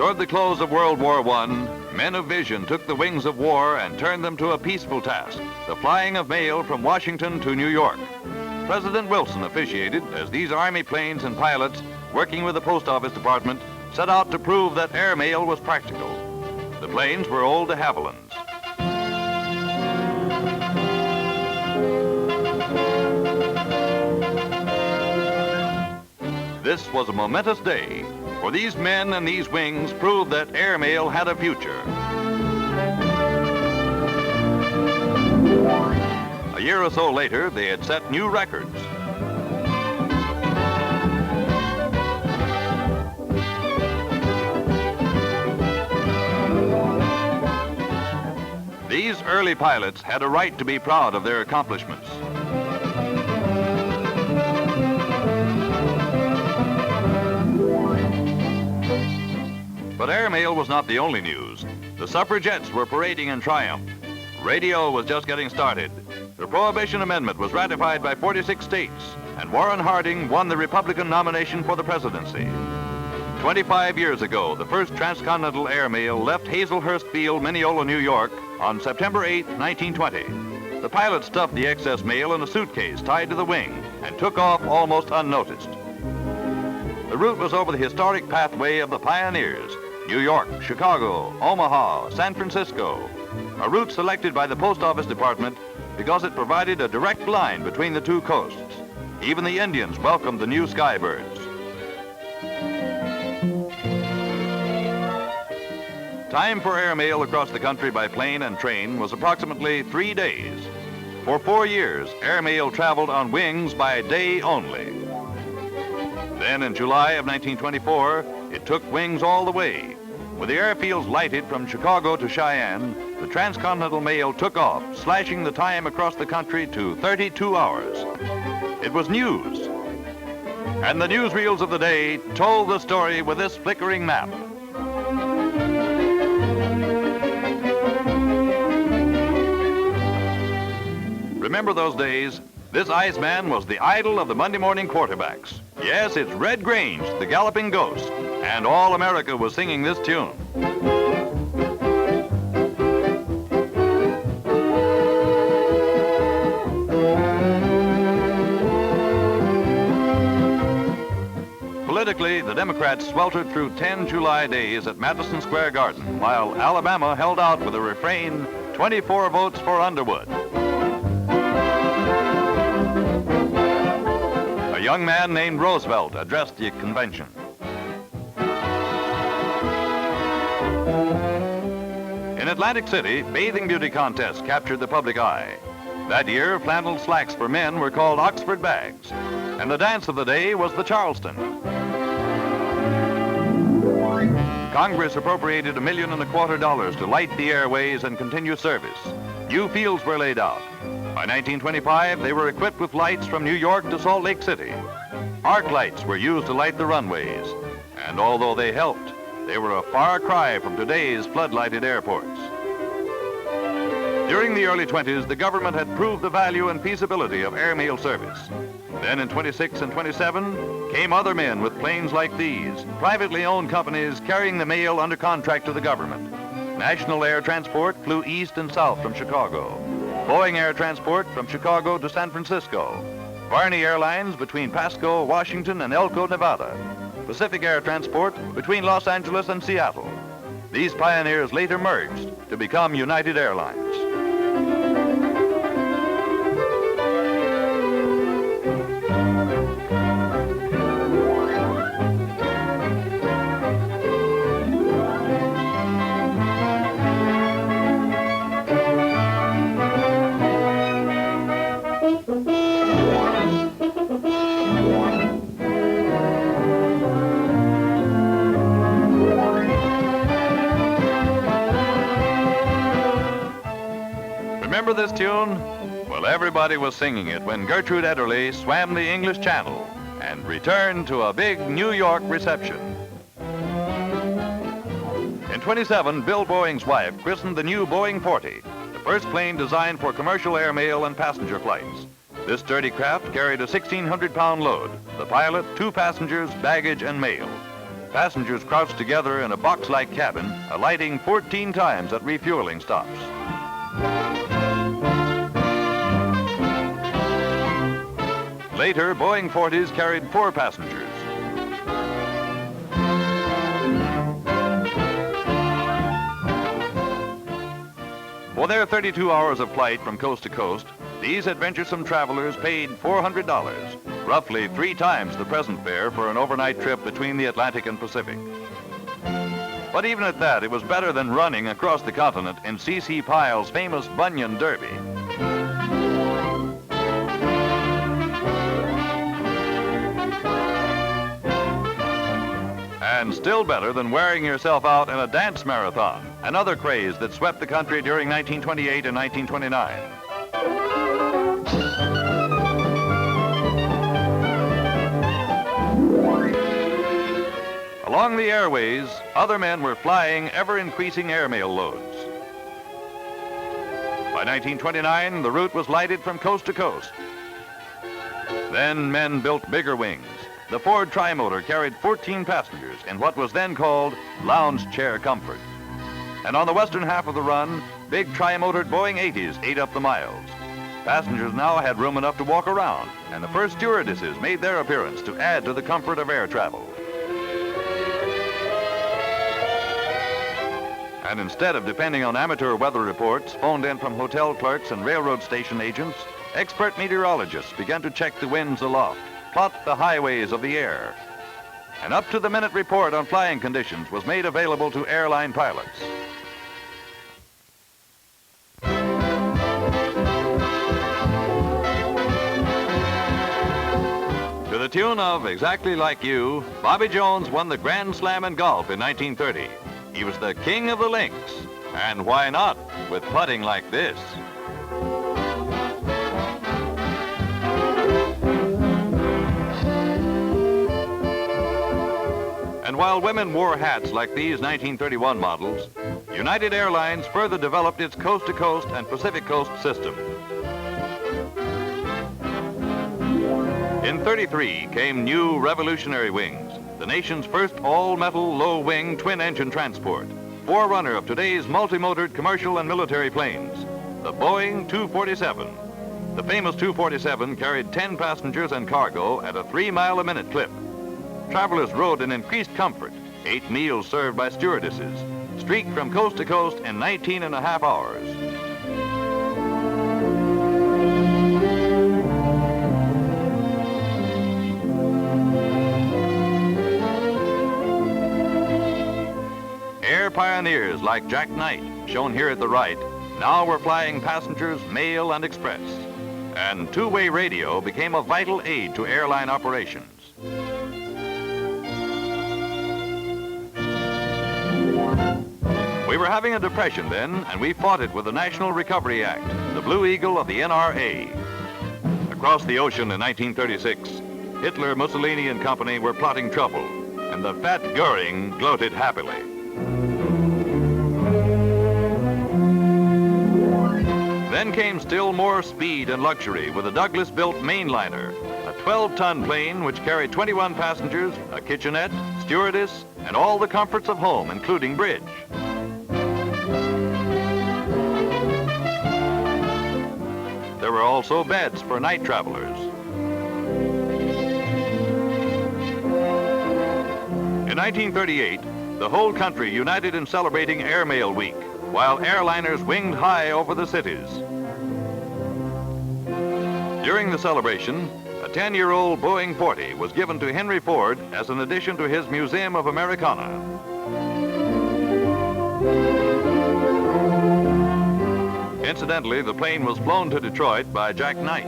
Toward the close of World War I, men of vision took the wings of war and turned them to a peaceful task, the flying of mail from Washington to New York. President Wilson officiated as these Army planes and pilots, working with the Post Office Department, set out to prove that airmail was practical. The planes were old de Havillands. This was a momentous day, for these men and these wings proved that airmail had a future. A year or so later, they had set new records. These early pilots had a right to be proud of their accomplishments. But airmail was not the only news. The suffragettes were parading in triumph. Radio was just getting started. The Prohibition Amendment was ratified by 46 states, and Warren Harding won the Republican nomination for the presidency. 25 years ago, the first transcontinental airmail left Hazlehurst Field, Mineola, New York, on September 8, 1920. The pilot stuffed the excess mail in a suitcase tied to the wing and took off almost unnoticed. The route was over the historic pathway of the pioneers: New York, Chicago, Omaha, San Francisco, a route selected by the Post Office Department because it provided a direct line between the two coasts. Even the Indians welcomed the new skybirds. Time for airmail across the country by plane and train was approximately 3 days. For 4 years, airmail traveled on wings by day only. Then in July of 1924, it took wings all the way. With the airfields lighted from Chicago to Cheyenne, the transcontinental mail took off, slashing the time across the country to 32 hours. It was news. And the newsreels of the day told the story with this flickering map. Remember those days? This Iceman was the idol of the Monday morning quarterbacks. Yes, it's Red Grange, the galloping ghost, and all America was singing this tune. Politically, the Democrats sweltered through 10 July days at Madison Square Garden, while Alabama held out with a refrain, 24 votes for Underwood. A young man named Roosevelt addressed the convention. In Atlantic City, bathing beauty contests captured the public eye. That year, flannel slacks for men were called Oxford bags, and the dance of the day was the Charleston. Congress appropriated $1.25 million to light the airways and continue service. New fields were laid out. By 1925, they were equipped with lights from New York to Salt Lake City. Arc lights were used to light the runways, and although they helped, they were a far cry from today's floodlighted airports. During the early 20s, the government had proved the value and feasibility of airmail service. Then in 26 and 27 came other men with planes like these, privately owned companies carrying the mail under contract to the government. National Air Transport flew east and south from Chicago. Boeing Air Transport from Chicago to San Francisco. Barney Airlines between Pasco, Washington, and Elko, Nevada. Pacific Air Transport between Los Angeles and Seattle. These pioneers later merged to become United Airlines. Remember this tune? Well, everybody was singing it when Gertrude Ederle swam the English Channel and returned to a big New York reception. In 27, Bill Boeing's wife christened the new Boeing 40, the first plane designed for commercial airmail and passenger flights. This sturdy craft carried a 1,600-pound load, the pilot, 2 passengers, baggage, and mail. Passengers crouched together in a box-like cabin, alighting 14 times at refueling stops. Later, Boeing 40s carried 4 passengers. For their 32 hours of flight from coast to coast, these adventuresome travelers paid $400, roughly 3 times the present fare for an overnight trip between the Atlantic and Pacific. But even at that, it was better than running across the continent in C.C. Pyle's famous Bunyan Derby. And still better than wearing yourself out in a dance marathon, another craze that swept the country during 1928 and 1929. Along the airways, other men were flying ever-increasing airmail loads. By 1929, the route was lighted from coast to coast. Then men built bigger wings. The Ford Trimotor carried 14 passengers in what was then called lounge chair comfort. And on the western half of the run, big tri-motored Boeing 80s ate up the miles. Passengers now had room enough to walk around, and the first stewardesses made their appearance to add to the comfort of air travel. And instead of depending on amateur weather reports phoned in from hotel clerks and railroad station agents, expert meteorologists began to check the winds aloft, plot the highways of the air. An up-to-the-minute report on flying conditions was made available to airline pilots. To the tune of Exactly Like You, Bobby Jones won the Grand Slam in golf in 1930. He was the king of the links, and why not with putting like this? And while women wore hats like these 1931 models, United Airlines further developed its coast-to-coast and Pacific Coast system. In '33 came new revolutionary wings, the nation's first all-metal, low-wing, twin-engine transport, forerunner of today's multi-motored commercial and military planes, the Boeing 247. The famous 247 carried 10 passengers and cargo at a 3-mile-a-minute clip. Travelers rode in increased comfort, 8 meals served by stewardesses, streaked from coast to coast in 19 and a half hours. Air pioneers like Jack Knight, shown here at the right, now were flying passengers, mail, and express. And two-way radio became a vital aid to airline operations. We were having a depression then, and we fought it with the National Recovery Act, the Blue Eagle of the NRA. Across the ocean in 1936, Hitler, Mussolini, and company were plotting trouble, and the fat Goering gloated happily. Then came still more speed and luxury with the Douglas-built mainliner, a 12-ton plane which carried 21 passengers, a kitchenette, stewardess, and all the comforts of home, including bridge. There were also beds for night travelers. In 1938, the whole country united in celebrating Airmail Week, while airliners winged high over the cities. During the celebration, a 10-year-old Boeing 40 was given to Henry Ford as an addition to his Museum of Americana. Incidentally, the plane was flown to Detroit by Jack Knight.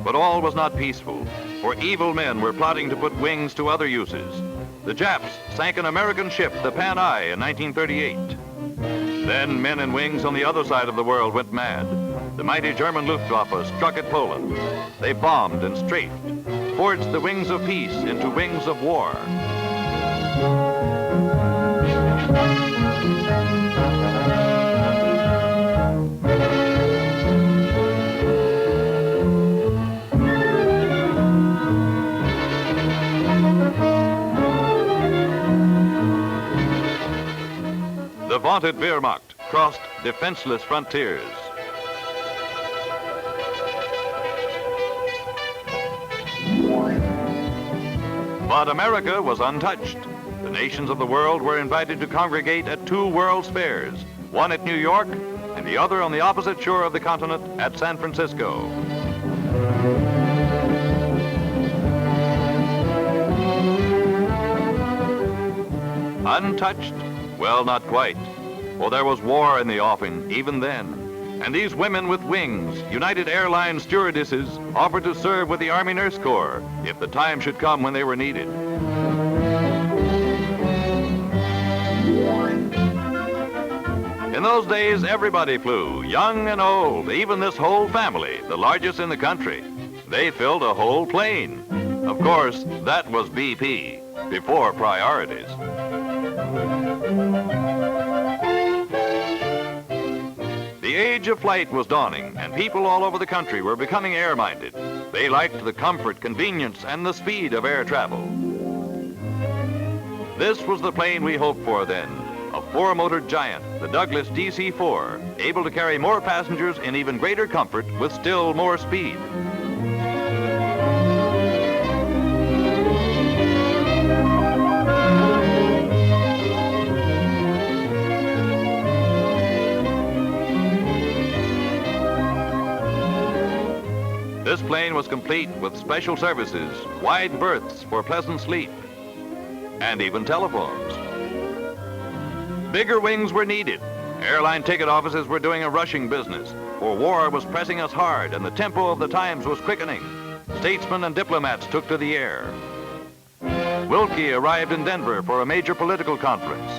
But all was not peaceful, for evil men were plotting to put wings to other uses. The Japs sank an American ship, the Pan Ai, in 1938. Then men in wings on the other side of the world went mad. The mighty German Luftwaffe struck at Poland. They bombed and strafed, forged the wings of peace into wings of war. the vaunted Wehrmacht crossed defenseless frontiers. But America was untouched. The nations of the world were invited to congregate at two World's Fairs, one at New York and the other on the opposite shore of the continent at San Francisco. Untouched? Well, not quite. For there was war in the offing, even then. And these women with wings, United Airlines stewardesses, offered to serve with the Army Nurse Corps if the time should come when they were needed. In those days, everybody flew, young and old, even this whole family, the largest in the country. They filled a whole plane. Of course, that was BP, before priorities. The age of flight was dawning, and people all over the country were becoming air-minded. They liked the comfort, convenience, and the speed of air travel. This was the plane we hoped for then, a four-motored giant, the Douglas DC-4, able to carry more passengers in even greater comfort with still more speed. This plane was complete with special services, wide berths for pleasant sleep, and even telephones. Bigger wings were needed. Airline ticket offices were doing a rushing business, for war was pressing us hard and the tempo of the times was quickening. Statesmen and diplomats took to the air. Wilkie arrived in Denver for a major political conference.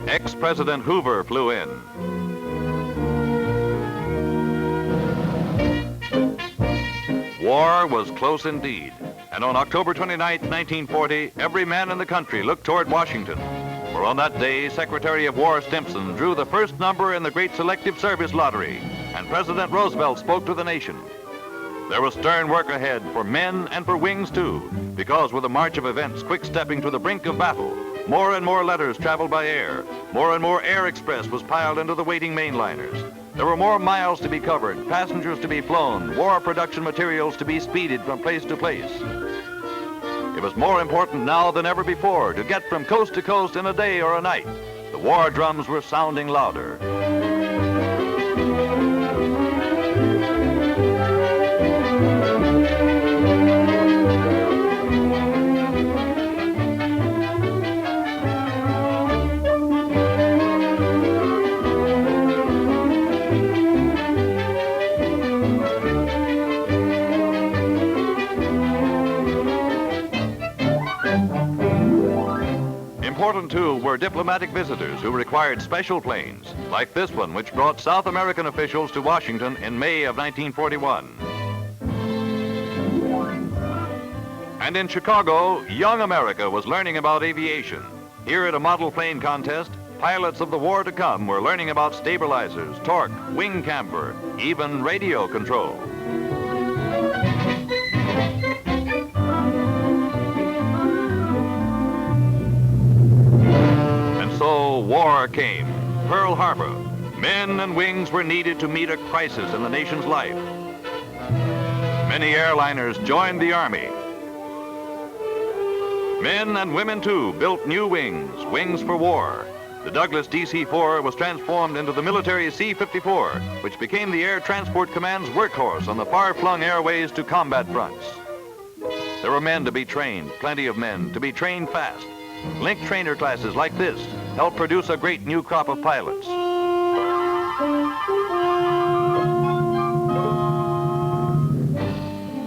Ex-President Hoover flew in. War was close indeed, and on October 29, 1940, every man in the country looked toward Washington. For on that day, Secretary of War Stimson drew the first number in the great Selective Service Lottery, and President Roosevelt spoke to the nation. There was stern work ahead for men and for wings too, because with the march of events quick-stepping to the brink of battle, more and more letters traveled by air, more and more air express was piled into the waiting mainliners. There were more miles to be covered, passengers to be flown, war production materials to be speeded from place to place. It was more important now than ever before to get from coast to coast in a day or a night. The war drums were sounding louder. Important, too, were diplomatic visitors who required special planes, like this one, which brought South American officials to Washington in May of 1941. And in Chicago, young America was learning about aviation. Here at a model plane contest, pilots of the war to come were learning about stabilizers, torque, wing camber, even radio control. So war came, Pearl Harbor. Men and wings were needed to meet a crisis in the nation's life. Many airliners joined the Army. Men and women, too, built new wings, wings for war. The Douglas DC-4 was transformed into the military C-54, which became the Air Transport Command's workhorse on the far-flung airways to combat fronts. There were men to be trained, plenty of men, to be trained fast. Link trainer classes like this helped produce a great new crop of pilots.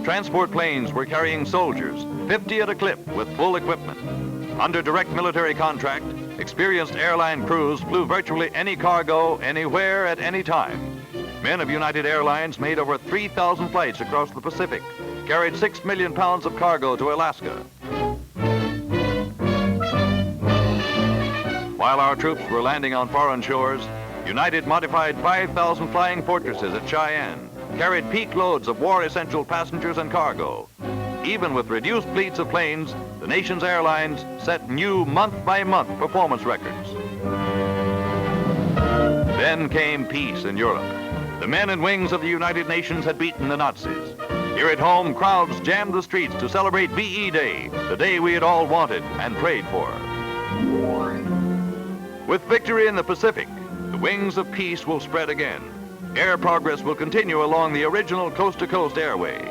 Transport planes were carrying soldiers, 50 at a clip with full equipment. Under direct military contract, experienced airline crews flew virtually any cargo, anywhere, at any time. Men of United Airlines made over 3,000 flights across the Pacific, carried 6 million pounds of cargo to Alaska. While our troops were landing on foreign shores, United modified 5,000 flying fortresses at Cheyenne, carried peak loads of war-essential passengers and cargo. even with reduced fleets of planes, the nation's airlines set new month-by-month performance records. Then came peace in Europe. The men and wings of the United Nations had beaten the Nazis. Here at home, crowds jammed the streets to celebrate VE Day, the day we had all wanted and prayed for. With victory in the Pacific, the wings of peace will spread again. Air progress will continue along the original coast-to-coast airway.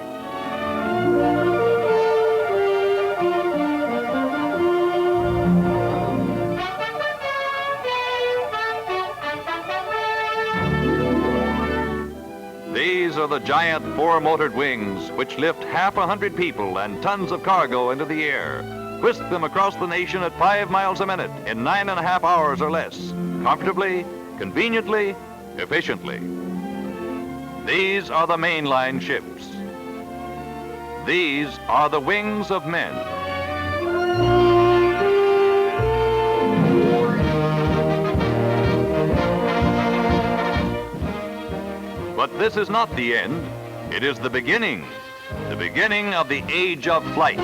These are the giant four-motored wings which lift 100 people and tons of cargo into the air, whisk them across the nation at 5 miles a minute in 9.5 hours or less, comfortably, conveniently, efficiently. These are the mainline ships. These are the wings of men. But this is not the end. It is the beginning of the age of flight.